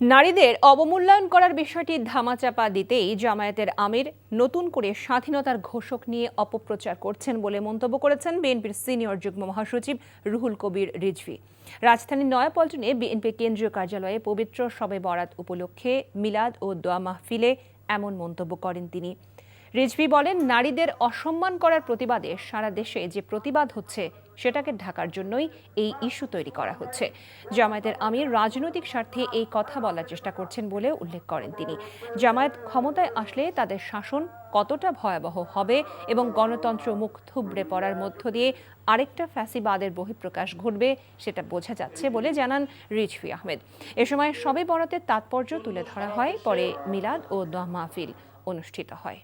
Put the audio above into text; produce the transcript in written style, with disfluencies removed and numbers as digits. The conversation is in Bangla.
নারীদের অবমূল্যায়ন করার বিষয়টি ধামাচাপা দিতেই জামায়াতের আমির নতুন করে স্বাধীনতার ঘোষক নিয়ে অপপ্রচার করছেন বলে মন্তব্য করেছেন বিএনপির সিনিয়র যুগ্ম মহাসচিব রুহুল কবির রিজভী। রাজধানীর নয়াপল্টনে বিএনপি কেন্দ্রীয় কার্যালয়ে পবিত্র শবে বরাত উপলক্ষে মিলাদ ও দোয়া মাহফিলে এমন মন্তব্য করেন তিনি। রিজভী বলেন, নারীদের অসম্মান করার প্রতিবাদে সারা দেশে যে প্রতিবাদ হচ্ছে সেটাকে ঢাকার জন্যই এই ইস্যু তৈরি করা হচ্ছে। জামায়াতের আমির রাজনৈতিক স্বার্থে এই কথা বলার চেষ্টা করছেন বলে উল্লেখ করেন তিনি। জামায়াত ক্ষমতায় আসলে তাদের শাসন কতটা ভয়াবহ হবে এবং গণতন্ত্র মুখ থুবড়ে পড়ার মধ্য দিয়ে আরেকটা ফ্যাসিবাদের বহিঃপ্রকাশ ঘটবে সেটা বোঝা যাচ্ছে বলে জানান রিজভী আহমেদ। এ সময় শবে বরাতের তাৎপর্য তুলে ধরা হয়, পরে মিলাদ ও দোয়া মাহফিল অনুষ্ঠিত হয়।